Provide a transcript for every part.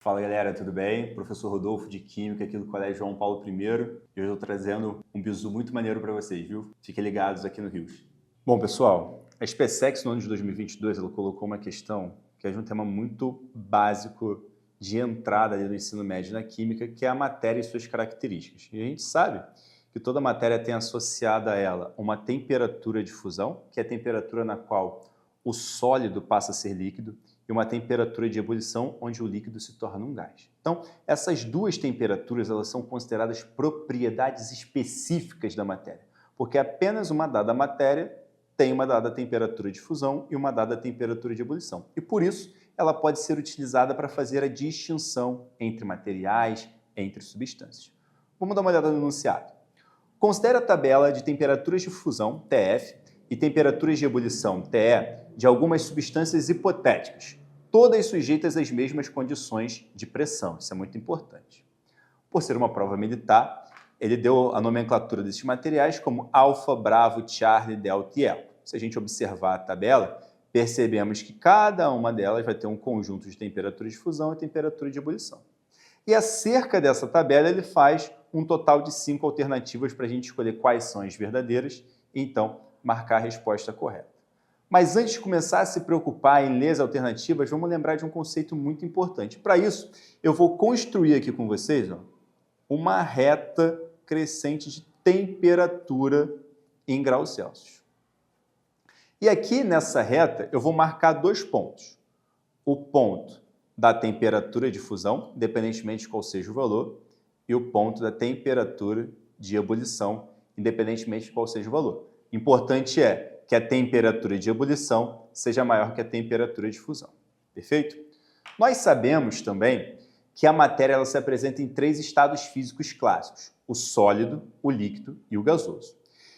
Fala galera, tudo bem? Professor Rodolfo de Química aqui do Colégio João Paulo I. E hoje eu estou trazendo um bizu muito maneiro para vocês, viu? Fiquem ligados aqui no Rios. Bom, pessoal, a SpaceX no ano de 2022 ela colocou uma questão que é de um tema muito básico de entrada ali no ensino médio na Química, que é a matéria e suas características. E a gente sabe que toda matéria tem associada a ela uma temperatura de fusão, que é a temperatura na qual o sólido passa a ser líquido, e uma temperatura de ebulição onde o líquido se torna um gás. Então, essas duas temperaturas elas são consideradas propriedades específicas da matéria, porque apenas uma dada matéria tem uma dada temperatura de fusão e uma dada temperatura de ebulição. E por isso, ela pode ser utilizada para fazer a distinção entre materiais, entre substâncias. Vamos dar uma olhada no enunciado. Considere a tabela de temperaturas de fusão, TF, e temperaturas de ebulição, TE, de algumas substâncias hipotéticas, todas sujeitas às mesmas condições de pressão. Isso é muito importante. Por ser uma prova militar, ele deu a nomenclatura desses materiais como alfa, bravo, charlie, delta e eco. Se a gente observar a tabela, percebemos que cada uma delas vai ter um conjunto de temperatura de fusão e temperatura de ebulição. E acerca dessa tabela, ele faz um total de 5 alternativas para a gente escolher quais são as verdadeiras e, então, marcar a resposta correta. Mas antes de começar a se preocupar em ler as alternativas, vamos lembrar de um conceito muito importante. Para isso, eu vou construir aqui com vocês uma reta crescente de temperatura em graus Celsius. E aqui nessa reta, eu vou marcar 2 pontos. O ponto da temperatura de fusão, independentemente de qual seja o valor, e o ponto da temperatura de ebulição, independentemente de qual seja o valor. Importante é que a temperatura de ebulição seja maior que a temperatura de fusão. Perfeito? Nós sabemos também que a matéria ela se apresenta em 3 estados físicos clássicos: o sólido, o líquido e o gasoso.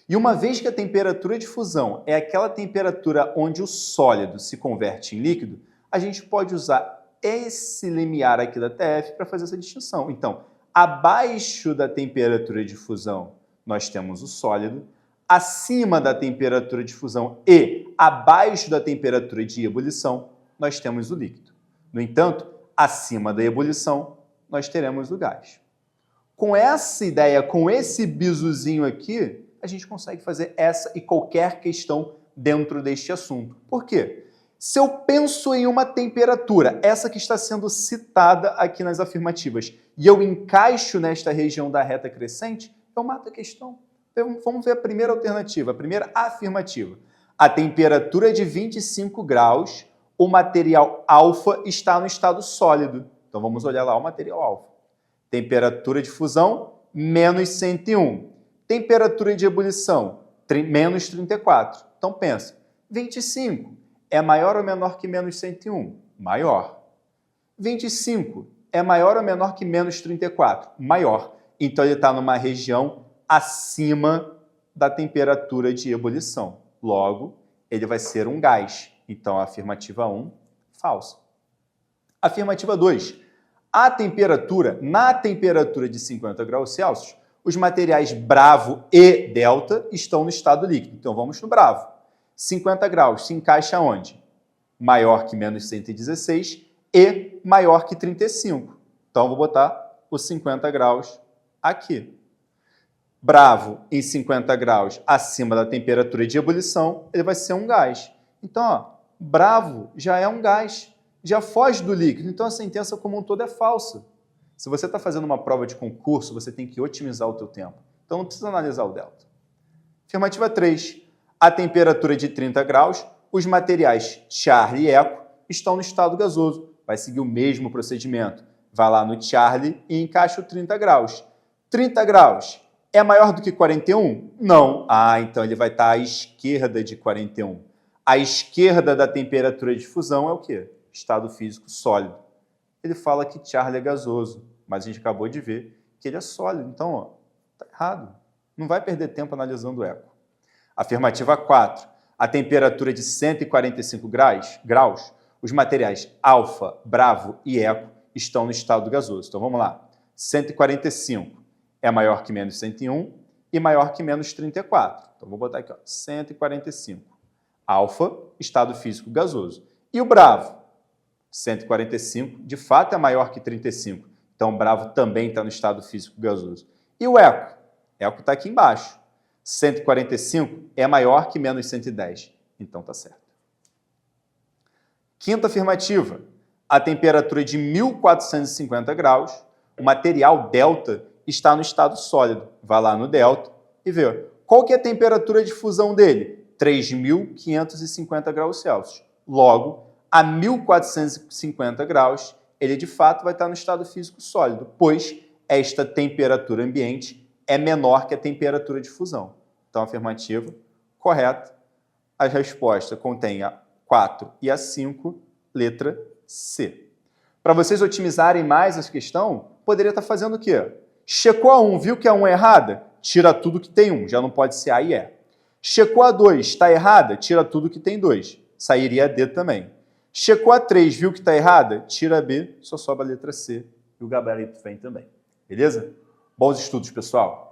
E uma vez que a temperatura de fusão é aquela temperatura onde o sólido se converte em líquido, a gente pode usar esse limiar aqui da TF para fazer essa distinção. Então, abaixo da temperatura de fusão, nós temos o sólido. Acima da temperatura de fusão e abaixo da temperatura de ebulição, nós temos o líquido. No entanto, acima da ebulição, nós teremos o gás. Com essa ideia, com esse bizuzinho aqui, a gente consegue fazer essa e qualquer questão dentro deste assunto. Por quê? Se eu penso em uma temperatura, essa que está sendo citada aqui nas afirmativas, e eu encaixo nesta região da reta crescente, eu mato a questão. Vamos ver a primeira alternativa, a primeira afirmativa. A temperatura de 25 graus, o material alfa está no estado sólido. Então vamos olhar lá o material alfa. Temperatura de fusão, menos 101. Temperatura de ebulição, menos 34. Então pensa, 25 é maior ou menor que menos 101? Maior. 25 é maior ou menor que menos 34? Maior. Então ele está numa região acima da temperatura de ebulição. Logo, ele vai ser um gás. Então, a afirmativa 1, falsa. Afirmativa 2. Na temperatura de 50 graus Celsius, os materiais bravo e delta estão no estado líquido. Então, vamos no bravo. 50 graus se encaixa onde? Maior que menos 116 e maior que 35. Então, vou botar os 50 graus aqui. Bravo em 50 graus acima da temperatura de ebulição, ele vai ser um gás. Então, bravo já é um gás, já foge do líquido. Então, a sentença como um todo é falsa. Se você está fazendo uma prova de concurso, você tem que otimizar o teu tempo. Então, não precisa analisar o delta. Afirmativa 3. A temperatura de 30 graus, os materiais Charlie e Eco estão no estado gasoso. Vai seguir o mesmo procedimento. Vai lá no Charlie e encaixa o 30 graus. 30 graus. É maior do que 41? Não. Então ele vai estar à esquerda de 41. À esquerda da temperatura de fusão é o quê? Estado físico sólido. Ele fala que Charlie é gasoso, mas a gente acabou de ver que ele é sólido. Então, está errado. Não vai perder tempo analisando o eco. Afirmativa 4. A temperatura de 145 graus, os materiais alfa, bravo e eco estão no estado gasoso. Então, vamos lá. 145. É maior que menos 101 e maior que menos 34. Então, vou botar aqui, 145. Alfa, estado físico gasoso. E o bravo? 145, de fato, é maior que 35. Então, Bravo também está no estado físico gasoso. E o Eco? Eco está aqui embaixo. 145 é maior que menos 110. Então, está certo. Quinta afirmativa. A temperatura de 1450 graus, o material delta está no estado sólido. Vai lá no delta e vê. Qual que é a temperatura de fusão dele? 3.550 graus Celsius. Logo, a 1450 graus, ele de fato vai estar no estado físico sólido, pois esta temperatura ambiente é menor que a temperatura de fusão. Então, afirmativa, correta. A resposta contém a 4 e a 5, letra C. Para vocês otimizarem mais essa questão, poderia estar fazendo o quê? Checou a 1, viu que a 1 é errada? Tira tudo que tem 1, já não pode ser A e E. Checou a 2, está errada? Tira tudo que tem 2. Sairia a D também. Checou a 3, viu que está errada? Tira a B, só sobra a letra C e o gabarito vem também. Beleza? Bons estudos, pessoal!